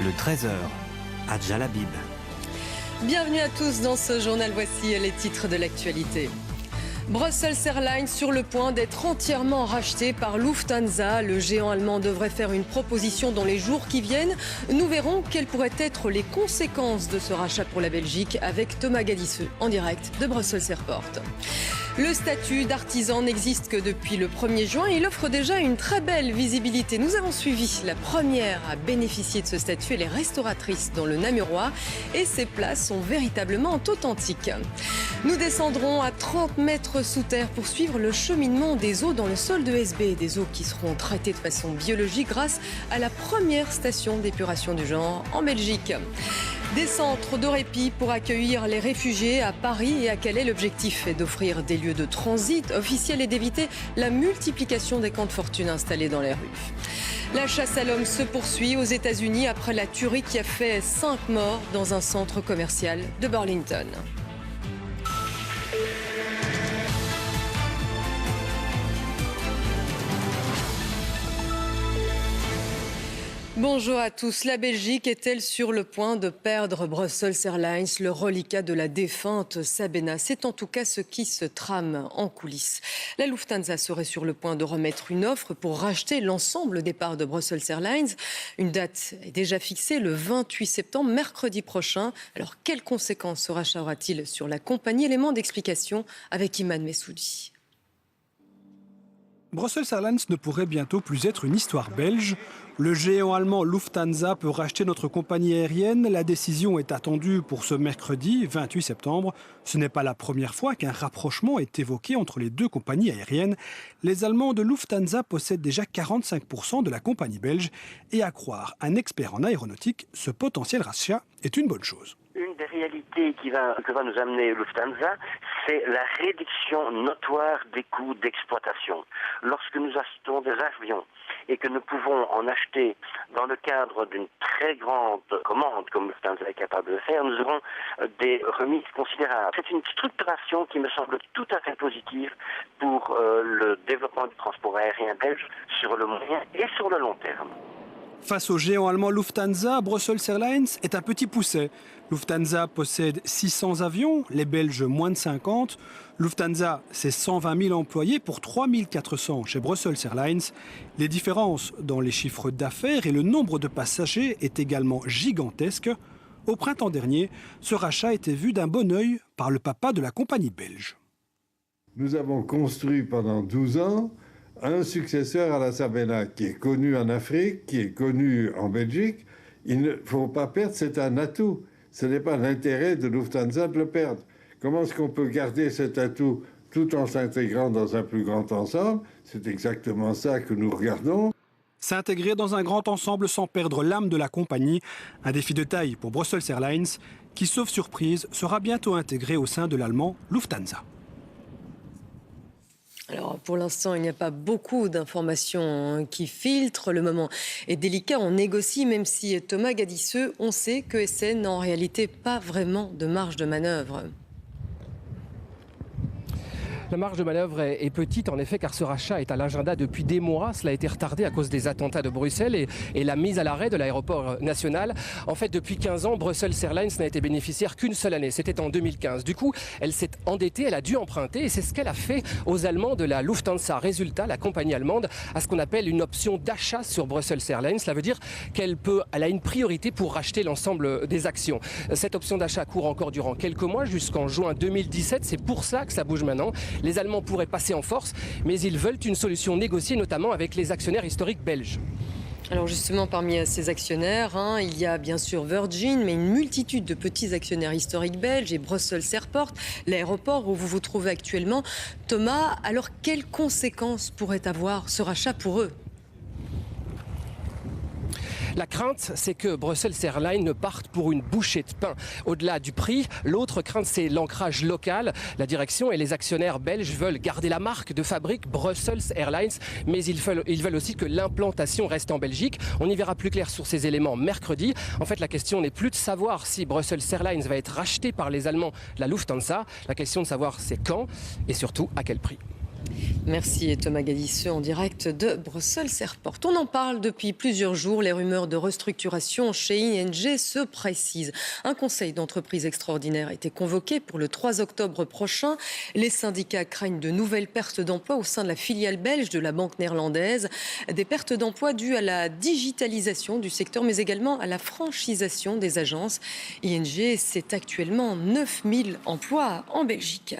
Le 13h, Adja Labib. Bienvenue à tous dans ce journal. Voici les titres de l'actualité. Brussels Airlines sur le point d'être entièrement racheté par Lufthansa. Le géant allemand devrait faire une proposition dans les jours qui viennent. Nous verrons quelles pourraient être les conséquences de ce rachat pour la Belgique avec Thomas Gadisseux en direct de Brussels Airport. Le statut d'artisan n'existe que depuis le 1er juin. Il offre déjà une très belle visibilité. Nous avons suivi la première à bénéficier de ce statut, les restauratrices dans le Namurois. Et ces places sont véritablement authentiques. Nous descendrons à 30 mètres sous terre pour suivre le cheminement des eaux dans le sol de SB. Des eaux qui seront traitées de façon biologique grâce à la première station d'épuration du genre en Belgique. Des centres de répit pour accueillir les réfugiés à Paris et à Calais. L'objectif est d'offrir des lieux de transit officiels et d'éviter la multiplication des camps de fortune installés dans les rues. La chasse à l'homme se poursuit aux États-Unis après la tuerie qui a fait 5 morts dans un centre commercial de Burlington. Bonjour à tous. La Belgique est-elle sur le point de perdre Brussels Airlines, le reliquat de la défunte Sabena? C'est en tout cas ce qui se trame en coulisses. La Lufthansa serait sur le point de remettre une offre pour racheter l'ensemble des parts de Brussels Airlines. Une date est déjà fixée, le 28 septembre, mercredi prochain. Alors, quelles conséquences ce rachat aura-t-il sur la compagnie? Élément d'explication avec Iman Messoudi. Brussels Airlines ne pourrait bientôt plus être une histoire belge. Le géant allemand Lufthansa peut racheter notre compagnie aérienne. La décision est attendue pour ce mercredi 28 septembre. Ce n'est pas la première fois qu'un rapprochement est évoqué entre les deux compagnies aériennes. Les Allemands de Lufthansa possèdent déjà 45% de la compagnie belge. Et à croire un expert en aéronautique, ce potentiel rachat est une bonne chose. Une des réalités que va nous amener Lufthansa, c'est la réduction notoire des coûts d'exploitation. Lorsque nous achetons des avions et que nous pouvons en acheter dans le cadre d'une très grande commande, comme Lufthansa est capable de le faire, nous aurons des remises considérables. C'est une structuration qui me semble tout à fait positive pour le développement du transport aérien belge sur le moyen et sur le long terme. Face au géant allemand Lufthansa, Brussels Airlines est un petit pousset. Lufthansa possède 600 avions, les Belges moins de 50. Lufthansa, c'est 120 000 employés pour 3 400 chez Brussels Airlines. Les différences dans les chiffres d'affaires et le nombre de passagers est également gigantesque. Au printemps dernier, ce rachat était vu d'un bon œil par le papa de la compagnie belge. Nous avons construit pendant 12 ans un successeur à la Sabena qui est connu en Afrique, qui est connu en Belgique. Il ne faut pas perdre, c'est un atout. Ce n'est pas l'intérêt de Lufthansa de le perdre. Comment est-ce qu'on peut garder cet atout tout en s'intégrant dans un plus grand ensemble? C'est exactement ça que nous regardons. S'intégrer dans un grand ensemble sans perdre l'âme de la compagnie, un défi de taille pour Brussels Airlines, qui, sauf surprise, sera bientôt intégré au sein de l'allemand Lufthansa. Alors, pour l'instant, il n'y a pas beaucoup d'informations qui filtrent. Le moment est délicat. On négocie, même si Thomas Gadisseux, on sait que SN n'a en réalité pas vraiment de marge de manœuvre. La marge de manœuvre est petite en effet car ce rachat est à l'agenda depuis des mois. Cela a été retardé à cause des attentats de Bruxelles et la mise à l'arrêt de l'aéroport national. En fait, depuis 15 ans, Brussels Airlines n'a été bénéficiaire qu'une seule année. C'était en 2015. Du coup, elle s'est endettée, elle a dû emprunter et c'est ce qu'elle a fait aux Allemands de la Lufthansa. Résultat, la compagnie allemande a ce qu'on appelle une option d'achat sur Brussels Airlines. Cela veut dire qu'elle a une priorité pour racheter l'ensemble des actions. Cette option d'achat court encore durant quelques mois jusqu'en juin 2017. C'est pour ça que ça bouge maintenant. Les Allemands pourraient passer en force, mais ils veulent une solution négociée, notamment avec les actionnaires historiques belges. Alors justement, parmi ces actionnaires, il y a bien sûr Virgin, mais une multitude de petits actionnaires historiques belges et Brussels Airport, l'aéroport où vous vous trouvez actuellement. Thomas, alors quelles conséquences pourrait avoir ce rachat pour eux ? La crainte, c'est que Brussels Airlines ne parte pour une bouchée de pain. Au-delà du prix, l'autre crainte, c'est l'ancrage local. La direction et les actionnaires belges veulent garder la marque de fabrique Brussels Airlines, mais ils veulent aussi que l'implantation reste en Belgique. On y verra plus clair sur ces éléments mercredi. En fait, la question n'est plus de savoir si Brussels Airlines va être racheté par les Allemands, la Lufthansa. La question de savoir c'est quand et surtout à quel prix. Merci Thomas Gadisseux en direct de Bruxelles Airport. On en parle depuis plusieurs jours. Les rumeurs de restructuration chez ING se précisent. Un conseil d'entreprise extraordinaire a été convoqué pour le 3 octobre prochain. Les syndicats craignent de nouvelles pertes d'emplois au sein de la filiale belge de la banque néerlandaise. Des pertes d'emplois dues à la digitalisation du secteur, mais également à la franchisation des agences. ING, c'est actuellement 9000 emplois en Belgique.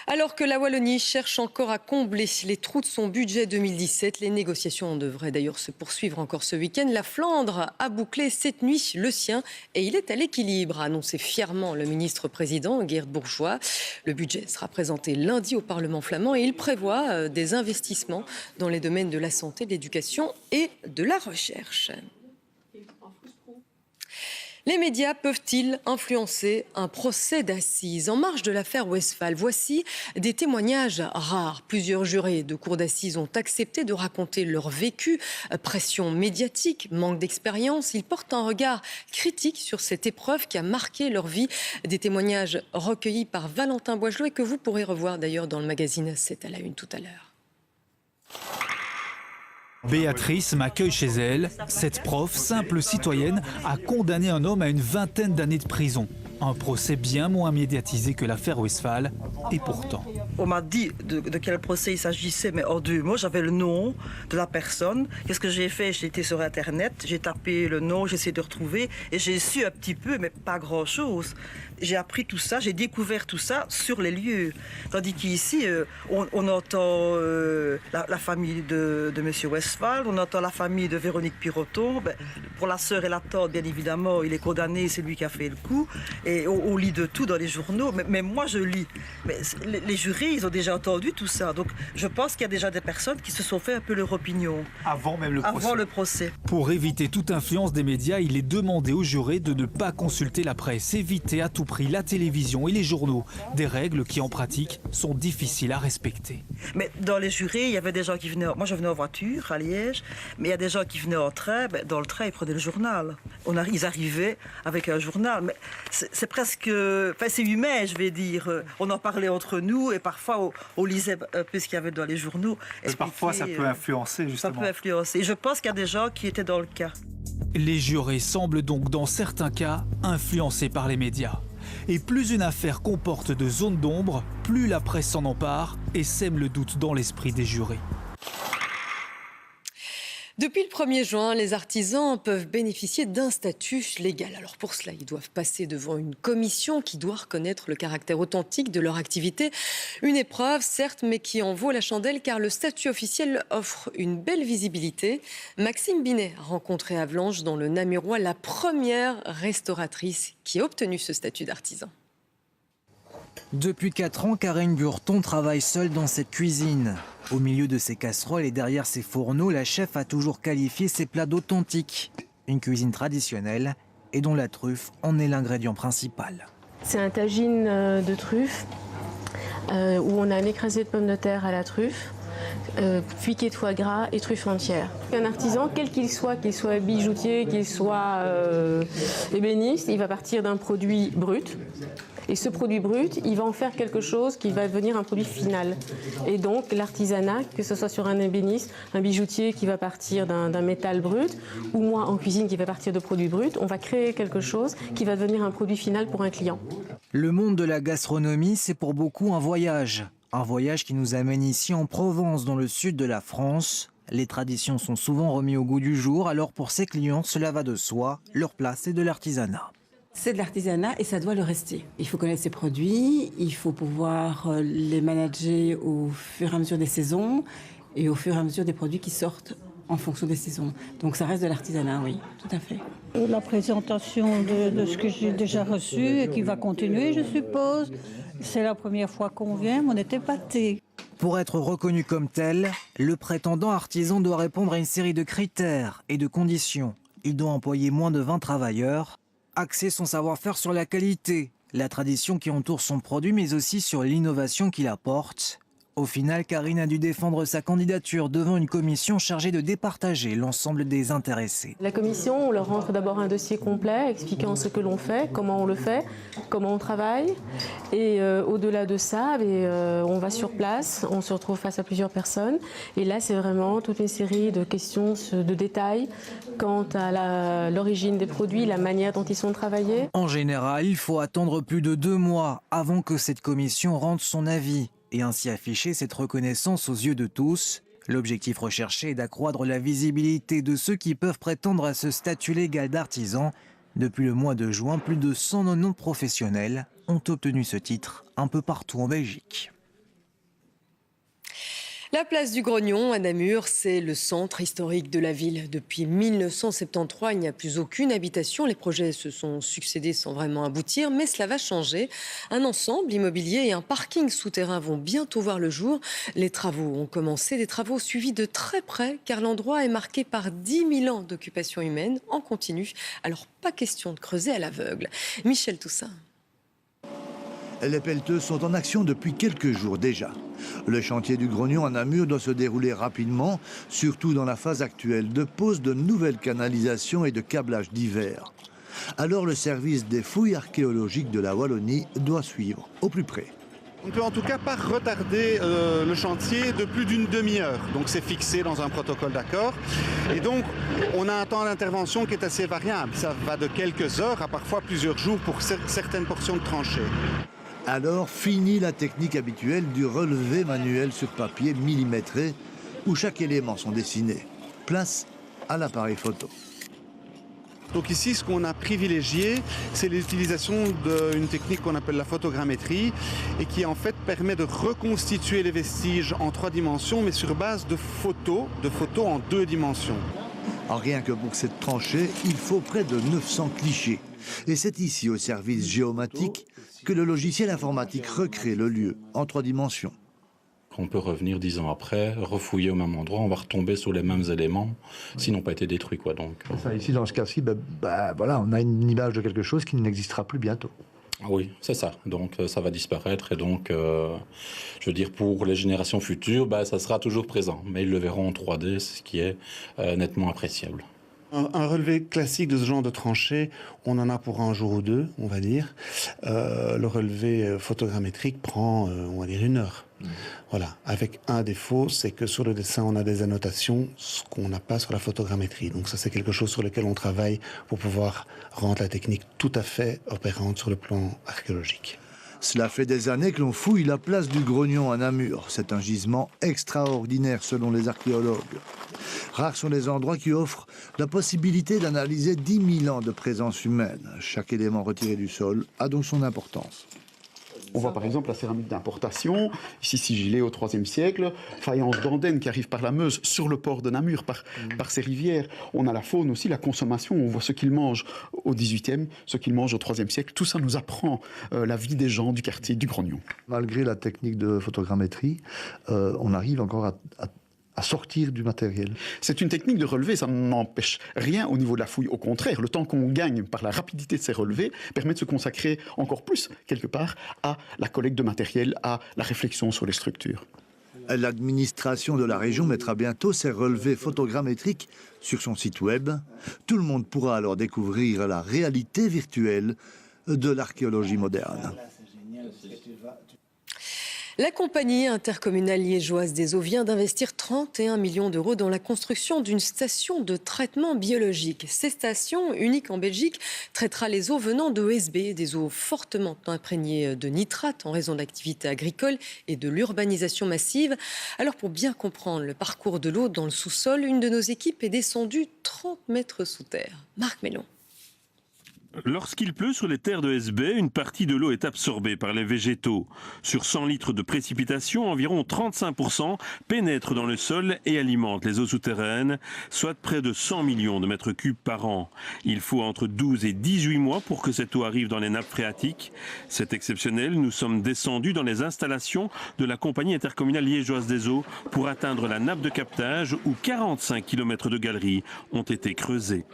Alors que la Wallonie cherche encore à combler les trous de son budget 2017, les négociations devraient d'ailleurs se poursuivre encore ce week-end. La Flandre a bouclé cette nuit le sien et il est à l'équilibre, a annoncé fièrement le ministre-président Geert Bourgeois. Le budget sera présenté lundi au Parlement flamand et il prévoit des investissements dans les domaines de la santé, de l'éducation et de la recherche. Les médias peuvent-ils influencer un procès d'assises? En marge de l'affaire Westphal, voici des témoignages rares. Plusieurs jurés de cour d'assises ont accepté de raconter leur vécu. Pression médiatique, manque d'expérience. Ils portent un regard critique sur cette épreuve qui a marqué leur vie. Des témoignages recueillis par Valentin Boisgelot et que vous pourrez revoir d'ailleurs dans le magazine 7 à la une tout à l'heure. Béatrice m'accueille chez elle. Cette prof, simple citoyenne, a condamné un homme à une vingtaine d'années de prison. Un procès bien moins médiatisé que l'affaire Westphal. Et pourtant... On m'a dit de quel procès il s'agissait, mais en 2 mots, j'avais le nom de la personne. Qu'est-ce que j'ai fait? J'ai été sur Internet, j'ai tapé le nom, j'ai essayé de retrouver et j'ai su un petit peu, mais pas grand-chose. J'ai appris tout ça, j'ai découvert tout ça sur les lieux. Tandis qu'ici, on entend la famille de M. Westphal, on entend la famille de Véronique Piroton. Ben, pour la sœur et la tante, bien évidemment, il est condamné, c'est lui qui a fait le coup. Et on lit de tout dans les journaux, mais moi je lis. Mais les jurés, ils ont déjà entendu tout ça. Donc je pense qu'il y a déjà des personnes qui se sont fait un peu leur opinion. Avant même le procès. Avant le procès. Pour éviter toute influence des médias, il est demandé aux jurés de ne pas consulter la presse, éviter à tout prix la télévision et les journaux. Des règles qui en pratique sont difficiles à respecter. Mais dans les jurés, il y avait des gens qui venaient... Moi je venais en voiture à Liège, mais il y a des gens qui venaient en train. Ben, dans le train, ils prenaient le journal. Ils arrivaient avec un journal. Mais c'est presque... Enfin, c'est humain, je vais dire. On en parlait entre nous et parfois on lisait un peu ce qu'il y avait dans les journaux. Et parfois ça peut influencer justement. Ça peut influencer. Et je pense qu'il y a des gens qui étaient dans le cas. Les jurés semblent donc dans certains cas influencés par les médias. Et plus une affaire comporte de zones d'ombre, plus la presse s'en empare et sème le doute dans l'esprit des jurés. Depuis le 1er juin, les artisans peuvent bénéficier d'un statut légal. Alors pour cela, ils doivent passer devant une commission qui doit reconnaître le caractère authentique de leur activité. Une épreuve, certes, mais qui en vaut la chandelle car le statut officiel offre une belle visibilité. Maxime Binet a rencontré à Avlanches, dans le Namurois, la première restauratrice qui a obtenu ce statut d'artisan. Depuis 4 ans, Karine Burton travaille seule dans cette cuisine. Au milieu de ses casseroles et derrière ses fourneaux, la chef a toujours qualifié ses plats d'authentiques. Une cuisine traditionnelle et dont la truffe en est l'ingrédient principal. C'est un tagine de truffe où on a un écrasé de pommes de terre à la truffe, piqué de foie gras et truffe entière. Un artisan, quel qu'il soit bijoutier, qu'il soit ébéniste, il va partir d'un produit brut. Et ce produit brut, il va en faire quelque chose qui va devenir un produit final. Et donc l'artisanat, que ce soit sur un ébéniste, un bijoutier qui va partir d'un métal brut, ou moi en cuisine qui va partir de produits bruts, on va créer quelque chose qui va devenir un produit final pour un client. Le monde de la gastronomie, c'est pour beaucoup un voyage. Un voyage qui nous amène ici en Provence, dans le sud de la France. Les traditions sont souvent remises au goût du jour, alors pour ses clients, cela va de soi, leur place c'est de l'artisanat. C'est de l'artisanat et ça doit le rester. Il faut connaître ses produits, il faut pouvoir les manager au fur et à mesure des saisons et au fur et à mesure des produits qui sortent en fonction des saisons. Donc ça reste de l'artisanat, oui, tout à fait. La présentation de ce que j'ai déjà reçu et qui va continuer, je suppose. C'est la première fois qu'on vient, mais on est épatés. Pour être reconnu comme tel, le prétendant artisan doit répondre à une série de critères et de conditions. Il doit employer moins de 20 travailleurs, axer son savoir-faire sur la qualité, la tradition qui entoure son produit, mais aussi sur l'innovation qu'il apporte. Au final, Karine a dû défendre sa candidature devant une commission chargée de départager l'ensemble des intéressés. La commission, on leur rend d'abord un dossier complet expliquant ce que l'on fait, comment on le fait, comment on travaille. Et au-delà de ça, on va sur place, on se retrouve face à plusieurs personnes. Et là, c'est vraiment toute une série de questions de détails quant à l'origine des produits, la manière dont ils sont travaillés. En général, il faut attendre plus de 2 mois avant que cette commission rende son avis et ainsi afficher cette reconnaissance aux yeux de tous. L'objectif recherché est d'accroître la visibilité de ceux qui peuvent prétendre à ce statut légal d'artisan. Depuis le mois de juin, plus de 190 professionnels ont obtenu ce titre un peu partout en Belgique. La place du Grognon à Namur, c'est le centre historique de la ville. Depuis 1973, il n'y a plus aucune habitation. Les projets se sont succédés sans vraiment aboutir, mais cela va changer. Un ensemble immobilier et un parking souterrain vont bientôt voir le jour. Les travaux ont commencé, des travaux suivis de très près, car l'endroit est marqué par 10 000 ans d'occupation humaine en continu. Alors pas question de creuser à l'aveugle. Michel Toussaint. Les pelleteux sont en action depuis quelques jours déjà. Le chantier du Grognon à Namur doit se dérouler rapidement, surtout dans la phase actuelle de pose de nouvelles canalisations et de câblage divers. Alors le service des fouilles archéologiques de la Wallonie doit suivre au plus près. On ne peut en tout cas pas retarder le chantier de plus d'une demi-heure. Donc c'est fixé dans un protocole d'accord. Et donc on a un temps d'intervention qui est assez variable. Ça va de quelques heures à parfois plusieurs jours pour certaines portions de tranchées. Alors, fini la technique habituelle du relevé manuel sur papier millimétré, où chaque élément sont dessinés. Place à l'appareil photo. Donc ici, ce qu'on a privilégié, c'est l'utilisation d'une technique qu'on appelle la photogrammétrie, et qui en fait permet de reconstituer les vestiges en 3 dimensions, mais sur base de photos en 2 dimensions. Rien que pour cette tranchée, il faut près de 900 clichés. Et c'est ici, au service géomatique, que le logiciel informatique recrée le lieu en 3 dimensions. On peut revenir 10 ans après, refouiller au même endroit, on va retomber sur les mêmes éléments s'ils n'ont pas été détruits. Donc. Ça, ici, dans ce cas-ci, voilà, on a une image de quelque chose qui n'existera plus bientôt. Oui, c'est ça. Donc ça va disparaître et donc, je veux dire, pour les générations futures, ça sera toujours présent. Mais ils le verront en 3D, ce qui est nettement appréciable. Un relevé classique de ce genre de tranchée, on en a pour un jour ou 2, on va dire. Le relevé photogrammétrique prend, on va dire, 1 heure. Voilà. Avec un défaut, c'est que sur le dessin, on a des annotations, ce qu'on n'a pas sur la photogrammétrie. Donc ça, c'est quelque chose sur lequel on travaille pour pouvoir rendre la technique tout à fait opérante sur le plan archéologique. Cela fait des années que l'on fouille la place du Grognon à Namur. C'est un gisement extraordinaire selon les archéologues. Rares sont les endroits qui offrent la possibilité d'analyser 10 000 ans de présence humaine. Chaque élément retiré du sol a donc son importance. On voit par exemple la céramique d'importation, ici sigillée au IIIe siècle, faïence d'Andenne qui arrive par la Meuse sur le port de Namur, par ces rivières. On a la faune aussi, la consommation, on voit ce qu'ils mangent au XVIIIe, ce qu'ils mangent au IIIe siècle. Tout ça nous apprend la vie des gens du quartier du Grognon. Malgré la technique de photogrammétrie, on arrive encore à sortir du matériel. C'est une technique de relevé, ça n'empêche rien au niveau de la fouille. Au contraire, le temps qu'on gagne par la rapidité de ces relevés permet de se consacrer encore plus, quelque part, à la collecte de matériel, à la réflexion sur les structures. L'administration de la région mettra bientôt ses relevés photogrammétriques sur son site web. Tout le monde pourra alors découvrir la réalité virtuelle de l'archéologie moderne. La compagnie intercommunale liégeoise des eaux vient d'investir 31 millions d'euros dans la construction d'une station de traitement biologique. Cette station, unique en Belgique, traitera les eaux venant de OSB, des eaux fortement imprégnées de nitrates en raison de l'activité agricole et de l'urbanisation massive. Alors pour bien comprendre le parcours de l'eau dans le sous-sol, une de nos équipes est descendue 30 mètres sous terre. Marc Mellon. Lorsqu'il pleut sur les terres de SB, une partie de l'eau est absorbée par les végétaux. Sur 100 litres de précipitation, environ 35% pénètrent dans le sol et alimentent les eaux souterraines, soit près de 100 millions de mètres cubes par an. Il faut entre 12 et 18 mois pour que cette eau arrive dans les nappes phréatiques. C'est exceptionnel, nous sommes descendus dans les installations de la compagnie intercommunale liégeoise des eaux pour atteindre la nappe de captage où 45 km de galeries ont été creusées.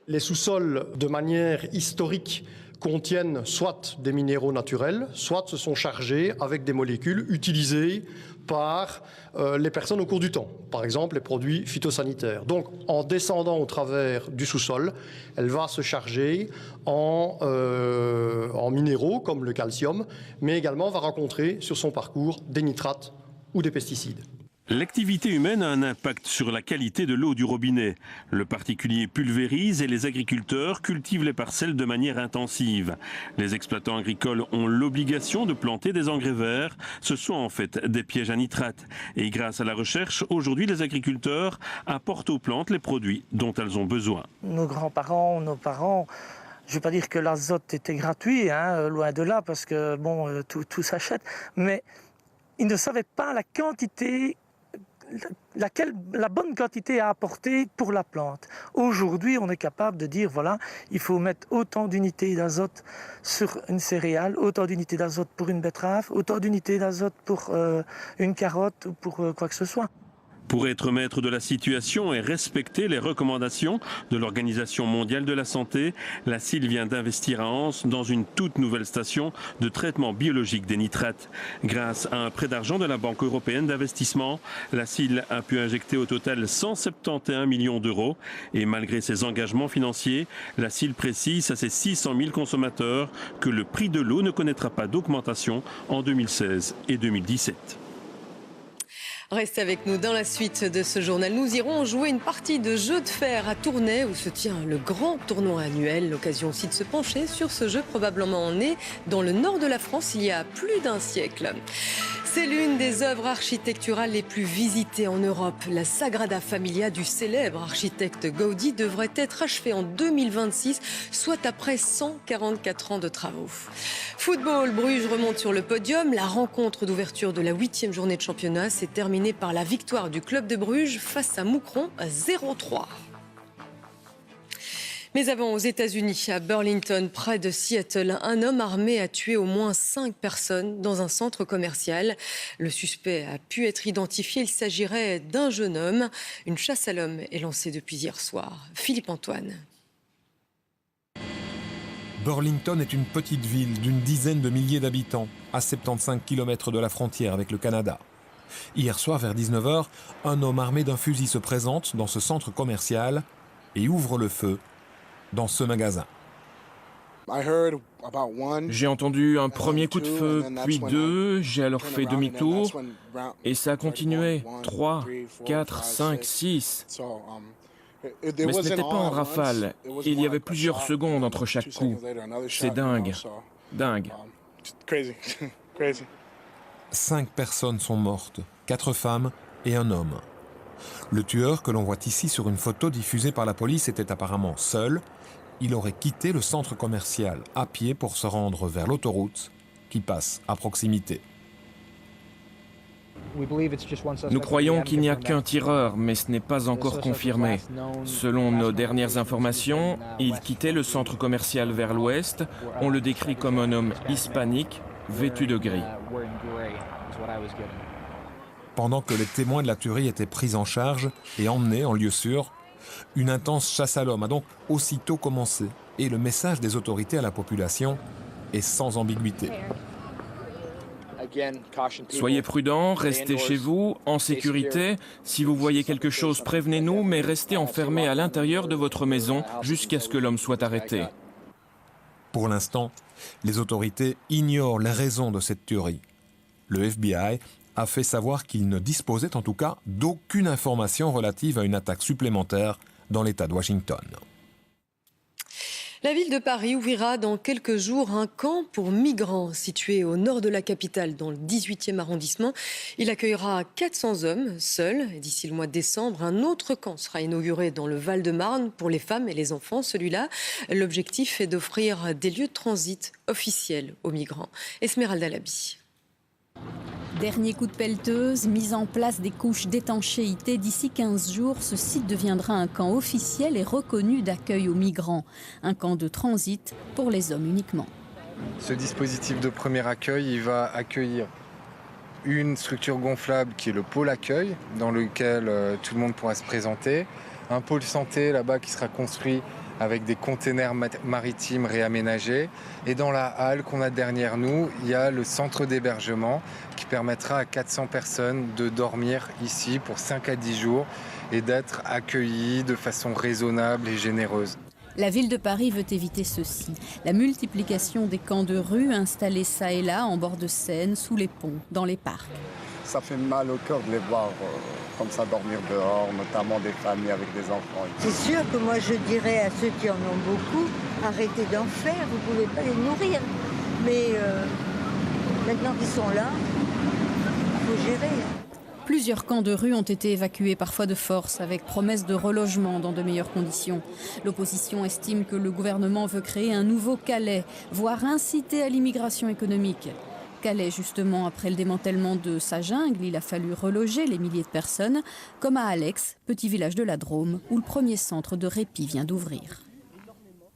Les sous-sols, de manière historique, contiennent soit des minéraux naturels, soit se sont chargés avec des molécules utilisées par les personnes au cours du temps, par exemple les produits phytosanitaires. Donc en descendant au travers du sous-sol, elle va se charger en minéraux comme le calcium, mais également va rencontrer sur son parcours des nitrates ou des pesticides. L'activité humaine a un impact sur la qualité de l'eau du robinet. Le particulier pulvérise et les agriculteurs cultivent les parcelles de manière intensive. Les exploitants agricoles ont l'obligation de planter des engrais verts. Ce sont en fait des pièges à nitrates. Et grâce à la recherche, aujourd'hui les agriculteurs apportent aux plantes les produits dont elles ont besoin. Nos grands-parents, nos parents... Je ne veux pas dire que l'azote était gratuit, loin de là, parce que bon, tout s'achète. Mais ils ne savaient pas la quantité... la bonne quantité à apporter pour la plante. Aujourd'hui, on est capable de dire, voilà, il faut mettre autant d'unités d'azote sur une céréale, autant d'unités d'azote pour une betterave, autant d'unités d'azote pour une carotte ou pour quoi que ce soit. Pour être maître de la situation et respecter les recommandations de l'Organisation mondiale de la santé, la CIL vient d'investir à Anse dans une toute nouvelle station de traitement biologique des nitrates. Grâce à un prêt d'argent de la Banque européenne d'investissement, la CIL a pu injecter au total 171 millions d'euros. Et malgré ses engagements financiers, la CIL précise à ses 600 000 consommateurs que le prix de l'eau ne connaîtra pas d'augmentation en 2016 et 2017. Restez avec nous dans la suite de ce journal. Nous irons jouer une partie de jeu de fer à Tournai où se tient le grand tournoi annuel. L'occasion aussi de se pencher sur ce jeu probablement né dans le nord de la France il y a plus d'un siècle. C'est l'une des œuvres architecturales les plus visitées en Europe. La Sagrada Familia du célèbre architecte Gaudi devrait être achevée en 2026, soit après 144 ans de travaux. Football, Bruges remonte sur le podium. La rencontre d'ouverture de la 8e journée de championnat s'est terminée par la victoire du club de Bruges face à Moucron à 0-3. Mais avant, aux États-Unis, à Burlington, près de Seattle, un homme armé a tué au moins 5 personnes dans un centre commercial. Le suspect a pu être identifié. Il s'agirait d'un jeune homme. Une chasse à l'homme est lancée depuis hier soir. Philippe Antoine. Burlington est une petite ville d'une dizaine de milliers d'habitants, à 75 km de la frontière avec le Canada. Hier soir, vers 19h, un homme armé d'un fusil se présente dans ce centre commercial et ouvre le feu dans ce magasin. J'ai entendu un premier coup de feu, puis deux, j'ai alors fait demi-tour, et ça a continué, 3, 4, 5, 6. Mais ce n'était pas en rafale, il y avait plusieurs secondes entre chaque coup. C'est dingue, dingue. 5 personnes sont mortes, 4 femmes et un homme. Le tueur, que l'on voit ici sur une photo diffusée par la police, était apparemment seul. Il aurait quitté le centre commercial à pied pour se rendre vers l'autoroute qui passe à proximité. Nous croyons qu'il n'y a qu'un tireur, mais ce n'est pas encore confirmé. Selon nos dernières informations, il quittait le centre commercial vers l'ouest. On le décrit comme un homme hispanique, vêtu de gris. Pendant que les témoins de la tuerie étaient pris en charge et emmenés en lieu sûr, une intense chasse à l'homme a donc aussitôt commencé. Et le message des autorités à la population est sans ambiguïté. Soyez prudents, restez chez vous, en sécurité. Si vous voyez quelque chose, prévenez-nous, mais restez enfermés à l'intérieur de votre maison jusqu'à ce que l'homme soit arrêté. Pour l'instant, les autorités ignorent les raisons de cette tuerie. Le FBI a fait savoir qu'il ne disposait en tout cas d'aucune information relative à une attaque supplémentaire dans l'État de Washington. La ville de Paris ouvrira dans quelques jours un camp pour migrants situé au nord de la capitale, dans le 18e arrondissement. Il accueillera 400 hommes seuls. D'ici le mois de décembre, un autre camp sera inauguré dans le Val-de-Marne pour les femmes et les enfants. Celui-là, l'objectif est d'offrir des lieux de transit officiels aux migrants. Esmeralda Labi. Dernier coup de pelleteuse, mise en place des couches d'étanchéité. D'ici 15 jours, ce site deviendra un camp officiel et reconnu d'accueil aux migrants. Un camp de transit pour les hommes uniquement. Ce dispositif de premier accueil, il va accueillir une structure gonflable qui est le pôle accueil, dans lequel tout le monde pourra se présenter. un pôle santé là-bas qui sera construit avec des containers maritimes réaménagés. Et dans la halle qu'on a derrière nous, il y a le centre d'hébergement qui permettra à 400 personnes de dormir ici pour 5 à 10 jours et d'être accueillies de façon raisonnable et généreuse. La ville de Paris veut éviter ceci. La multiplication des camps de rue installés ça et là en bord de Seine, sous les ponts, dans les parcs. Ça fait mal au cœur de les voir comme ça dormir dehors, notamment des familles avec des enfants. C'est sûr que moi je dirais à ceux qui en ont beaucoup, arrêtez d'en faire, vous ne pouvez pas les nourrir. Mais maintenant qu'ils sont là, il faut gérer. Plusieurs camps de rue ont été évacués, parfois de force, avec promesse de relogement dans de meilleures conditions. L'opposition estime que le gouvernement veut créer un nouveau Calais, voire inciter à l'immigration économique. Calais, justement, après le démantèlement de sa jungle, il a fallu reloger les milliers de personnes, comme à Alex, petit village de la Drôme, où le premier centre de répit vient d'ouvrir.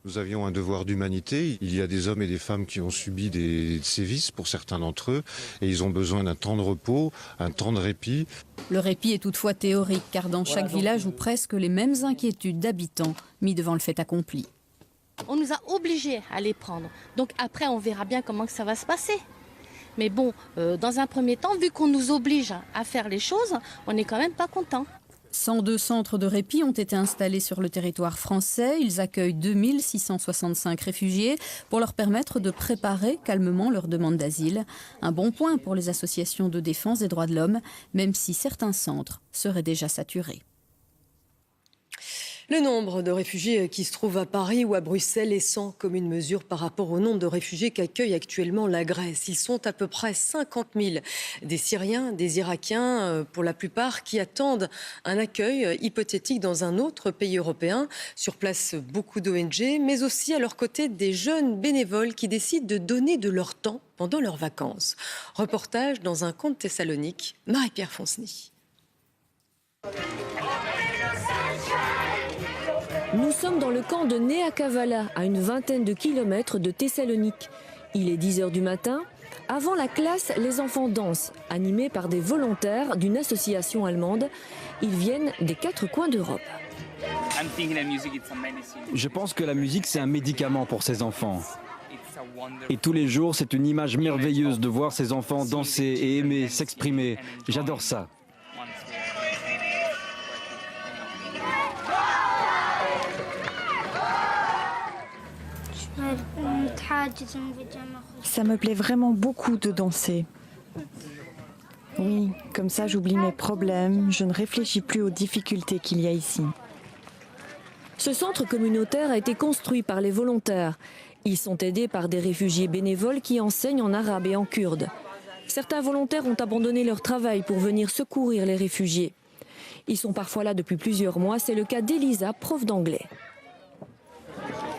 Nous avions un devoir d'humanité. Il y a des hommes et des femmes qui ont subi des sévices pour certains d'entre eux et ils ont besoin d'un temps de repos, un temps de répit. Le répit est toutefois théorique car dans chaque village ou presque les mêmes inquiétudes d'habitants mis devant le fait accompli. On nous a obligés à les prendre. Donc après on verra bien comment ça va se passer. Mais bon, dans un premier temps, vu qu'on nous oblige à faire les choses, on n'est quand même pas content. 102 centres de répit ont été installés sur le territoire français. Ils accueillent 2665 réfugiés pour leur permettre de préparer calmement leur demande d'asile. Un bon point pour les associations de défense des droits de l'homme, même si certains centres seraient déjà saturés. Le nombre de réfugiés qui se trouvent à Paris ou à Bruxelles est sans commune mesure par rapport au nombre de réfugiés qu'accueille actuellement la Grèce. Ils sont à peu près 50 000, des Syriens, des Irakiens pour la plupart, qui attendent un accueil hypothétique dans un autre pays européen. Sur place, beaucoup d'ONG, mais aussi à leur côté des jeunes bénévoles qui décident de donner de leur temps pendant leurs vacances. Reportage dans un camp de Thessalonique, Marie-Pierre Fonceny. Nous sommes dans le camp de Nea Kavala, à une vingtaine de kilomètres de Thessalonique. Il est 10h du matin. Avant la classe, les enfants dansent, animés par des volontaires d'une association allemande. Ils viennent des 4 coins d'Europe. Je pense que la musique, c'est un médicament pour ces enfants. Et tous les jours, c'est une image merveilleuse de voir ces enfants danser et aimer, s'exprimer. J'adore ça. Ça me plaît vraiment beaucoup de danser. Oui, comme ça j'oublie mes problèmes, je ne réfléchis plus aux difficultés qu'il y a ici. Ce centre communautaire a été construit par les volontaires. Ils sont aidés par des réfugiés bénévoles qui enseignent en arabe et en kurde. Certains volontaires ont abandonné leur travail pour venir secourir les réfugiés. Ils sont parfois là depuis plusieurs mois, c'est le cas d'Elisa, prof d'anglais.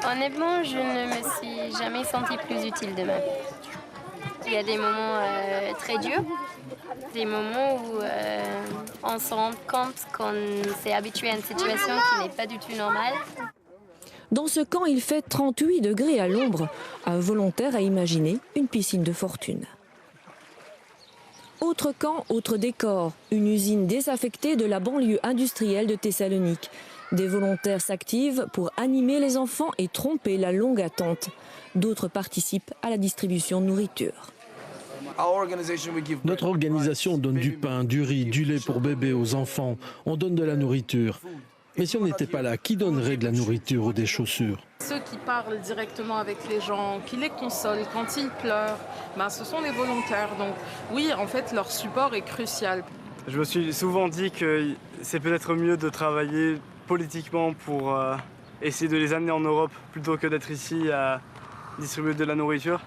Honnêtement, je ne me suis jamais sentie plus utile de ma vie. Il y a des moments très durs, des moments où on se rend compte qu'on s'est habitué à une situation qui n'est pas du tout normale. Dans ce camp, il fait 38 degrés à l'ombre. Un volontaire a imaginé une piscine de fortune. Autre camp, autre décor, une usine désaffectée de la banlieue industrielle de Thessalonique. Des volontaires s'activent pour animer les enfants et tromper la longue attente. D'autres participent à la distribution de nourriture. Notre organisation donne du pain, du riz, du lait pour bébés aux enfants. On donne de la nourriture. Mais si on n'était pas là, qui donnerait de la nourriture ou des chaussures? Ceux qui parlent directement avec les gens, qui les consolent quand ils pleurent, ce sont les volontaires. Donc oui, en fait, leur support est crucial. Je me suis souvent dit que c'est peut-être mieux de travailler politiquement pour essayer de les amener en Europe plutôt que d'être ici à distribuer de la nourriture.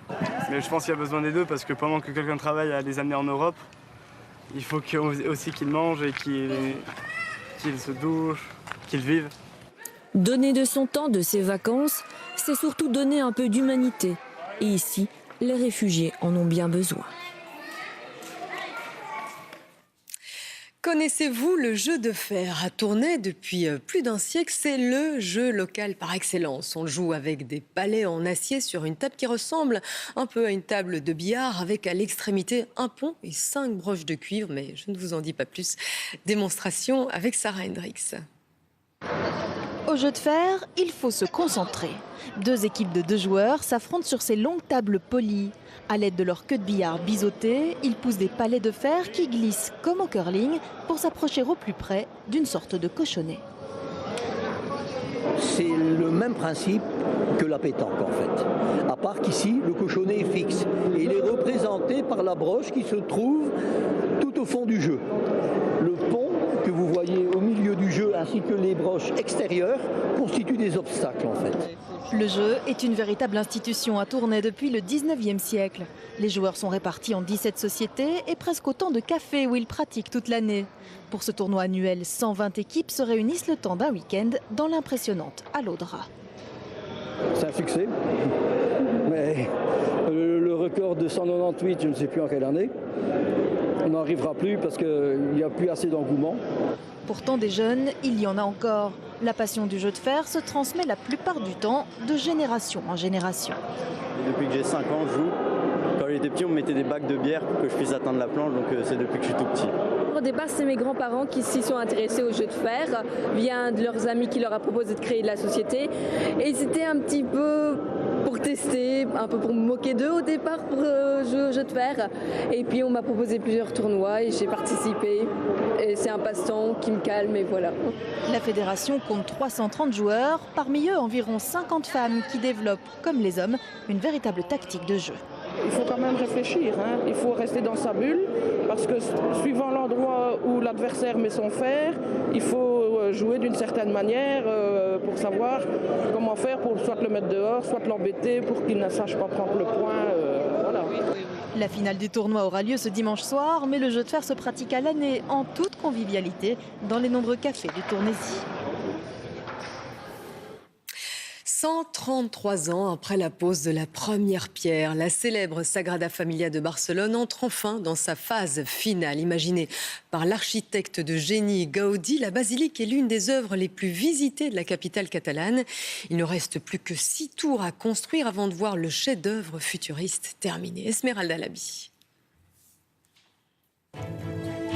Mais je pense qu'il y a besoin des deux parce que pendant que quelqu'un travaille à les amener en Europe, il faut aussi qu'ils mangent et qu'ils se douchent, qu'ils vivent. Donner de son temps, de ses vacances, c'est surtout donner un peu d'humanité. Et ici, les réfugiés en ont bien besoin. Connaissez-vous le jeu de fer? À Tournai depuis plus d'un siècle, c'est le jeu local par excellence. On joue avec des palets en acier sur une table qui ressemble un peu à une table de billard avec à l'extrémité un pont et 5 broches de cuivre, mais je ne vous en dis pas plus. Démonstration avec Sarah Hendricks. Au jeu de fer, il faut se concentrer. 2 équipes de 2 joueurs s'affrontent sur ces longues tables polies. À l'aide de leur queue de billard biseautée, ils poussent des palets de fer qui glissent comme au curling pour s'approcher au plus près d'une sorte de cochonnet. C'est le même principe que la pétanque en fait. À part qu'ici, le cochonnet est fixe et il est représenté par la broche qui se trouve tout au fond du jeu. Le pont que vous voyez au milieu du jeu ainsi que les broches extérieures constituent des obstacles en fait. Le jeu est une véritable institution à Tournai depuis le 19e siècle. Les joueurs sont répartis en 17 sociétés et presque autant de cafés où ils pratiquent toute l'année. Pour ce tournoi annuel, 120 équipes se réunissent le temps d'un week-end dans l'impressionnante Allodra. C'est un succès, mais le record de 198, je ne sais plus en quelle année, on n'en arrivera plus parce qu'il n'y a plus assez d'engouement. Pourtant des jeunes, il y en a encore. La passion du jeu de fer se transmet la plupart du temps de génération en génération. Depuis que j'ai 5 ans, je joue. Quand j'étais petit, on me mettait des bacs de bière pour que je puisse atteindre la planche, donc c'est depuis que je suis tout petit. Au départ, c'est mes grands-parents qui s'y sont intéressés au jeu de fer, via de leurs amis qui leur a proposé de créer de la société. Et c'était un petit peu pour tester, un peu pour me moquer d'eux au départ pour jouer au jeu de fer. Et puis on m'a proposé plusieurs tournois et j'ai participé. Et c'est un passe-temps qui me calme et voilà. La fédération compte 330 joueurs, parmi eux environ 50 femmes qui développent, comme les hommes, une véritable tactique de jeu. Il faut quand même réfléchir, hein. Il faut rester dans sa bulle parce que suivant l'endroit où l'adversaire met son fer, il faut jouer d'une certaine manière pour savoir comment faire pour soit le mettre dehors, soit l'embêter pour qu'il ne sache pas prendre le point. Voilà. La finale du tournoi aura lieu ce dimanche soir, mais le jeu de fer se pratique à l'année en toute convivialité dans les nombreux cafés du Tournaisis. 133 ans après la pose de la première pierre, la célèbre Sagrada Familia de Barcelone entre enfin dans sa phase finale. Imaginée par l'architecte de génie Gaudi, la basilique est l'une des œuvres les plus visitées de la capitale catalane. Il ne reste plus que 6 tours à construire avant de voir le chef-d'œuvre futuriste terminé. Esmeralda Labi.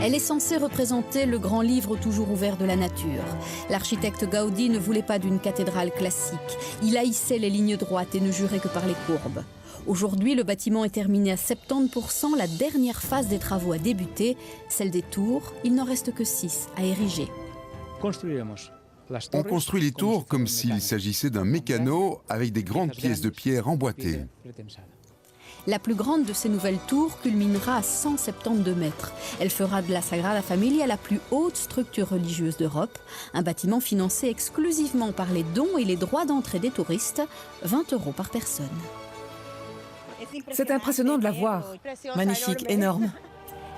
Elle est censée représenter le grand livre toujours ouvert de la nature. L'architecte Gaudi ne voulait pas d'une cathédrale classique. Il haïssait les lignes droites et ne jurait que par les courbes. Aujourd'hui, le bâtiment est terminé à 70%. La dernière phase des travaux a débuté, celle des tours. Il n'en reste que 6 à ériger. On construit les tours comme s'il s'agissait d'un mécano avec des grandes pièces de pierre emboîtées. La plus grande de ces nouvelles tours culminera à 172 mètres. Elle fera de la Sagrada Familia la plus haute structure religieuse d'Europe. Un bâtiment financé exclusivement par les dons et les droits d'entrée des touristes, 20 € par personne. C'est impressionnant de la voir. Magnifique, énorme.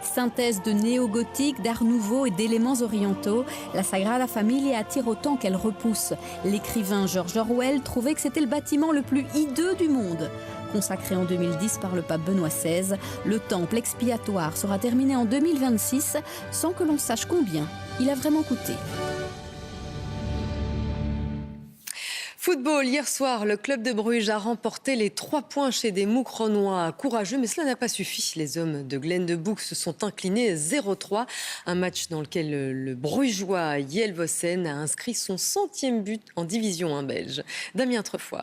Synthèse de néo-gothique, d'art nouveau et d'éléments orientaux, la Sagrada Familia attire autant qu'elle repousse. L'écrivain George Orwell trouvait que c'était le bâtiment le plus hideux du monde. Consacré en 2010 par le pape Benoît XVI, le temple expiatoire sera terminé en 2026 sans que l'on sache combien il a vraiment coûté. Football, hier soir, le club de Bruges a remporté les 3 points chez des Moucronois courageux, mais cela n'a pas suffi. Les hommes de Glenn de Boek se sont inclinés 0-3. Un match dans lequel le Brugeois Yelvosen a inscrit son 100e but en division 1 belge. Damien Trefoy.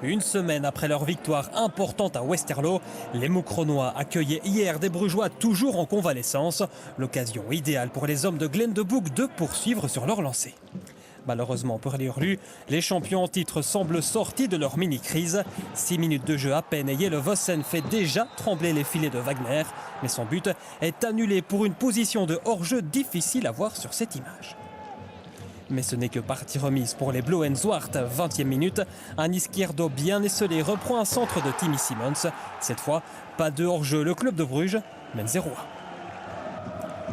Une semaine après leur victoire importante à Westerlo, les Moucronois accueillaient hier des Brugeois toujours en convalescence. L'occasion idéale pour les hommes de Glenn de Boek de poursuivre sur leur lancée. Malheureusement pour les Hurlus, les champions en titre semblent sortis de leur mini-crise. 6 minutes de jeu à peine et Yelvosen fait déjà trembler les filets de Wagner. Mais son but est annulé pour une position de hors-jeu difficile à voir sur cette image. Mais ce n'est que partie remise pour les Blauenzwart. 20e minute, un Izquierdo bien esselé reprend un centre de Timmy Simons. Cette fois, pas de hors-jeu, le club de Bruges mène 0-1.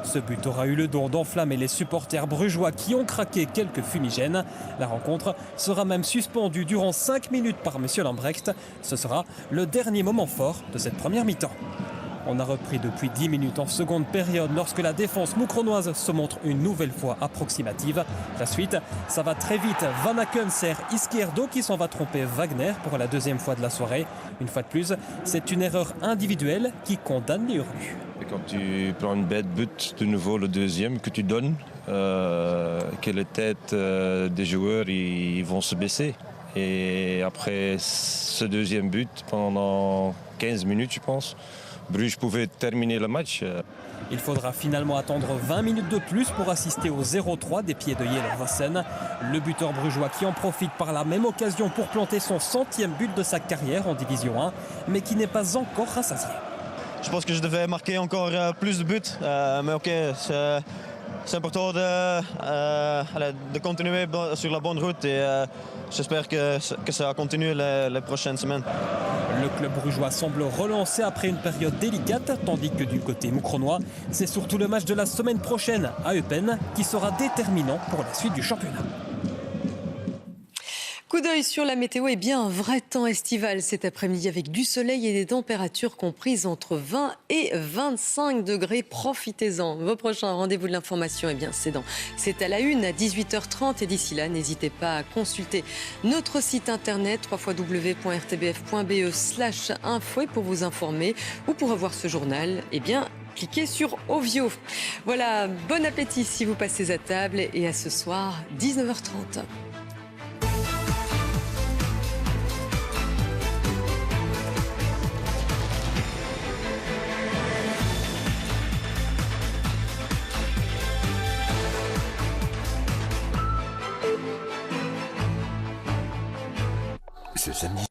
Ce but aura eu le don d'enflammer les supporters brugeois qui ont craqué quelques fumigènes. La rencontre sera même suspendue durant 5 minutes par M. Lambrecht. Ce sera le dernier moment fort de cette première mi-temps. On a repris depuis 10 minutes en seconde période lorsque la défense moucronoise se montre une nouvelle fois approximative. La suite, ça va très vite. Van Aken sert Izquierdo qui s'en va tromper Wagner pour la 2e fois de la soirée. Une fois de plus, c'est une erreur individuelle qui condamne les Hurlus. Quand tu prends une bête but de nouveau le 2e que tu donnes, que les têtes des joueurs ils vont se baisser. Et après ce deuxième but, pendant 15 minutes, je pense, Bruges pouvait terminer le match. Il faudra finalement attendre 20 minutes de plus pour assister au 0-3 des pieds de Jelle Vossen. Le buteur brugeois qui en profite par la même occasion pour planter son 100e but de sa carrière en Division 1, mais qui n'est pas encore rassasié. Je pense que je devais marquer encore plus de buts, mais ok, c'est important de continuer sur la bonne route et j'espère que ça va continuer les prochaines semaines. Le club brugeois semble relancer après une période délicate, tandis que du côté moucronois, c'est surtout le match de la semaine prochaine à Eupen qui sera déterminant pour la suite du championnat. Coup d'œil sur la météo, et bien un vrai temps estival cet après-midi avec du soleil et des températures comprises entre 20 et 25 degrés. Profitez-en. Vos prochains rendez-vous de l'information, et bien c'est à la une à 18h30 et d'ici là, n'hésitez pas à consulter notre site internet www.rtbf.be/info et pour vous informer ou pour avoir ce journal, et bien cliquez sur Ovio. Voilà, bon appétit si vous passez à table et à ce soir 19h30. Ce samedi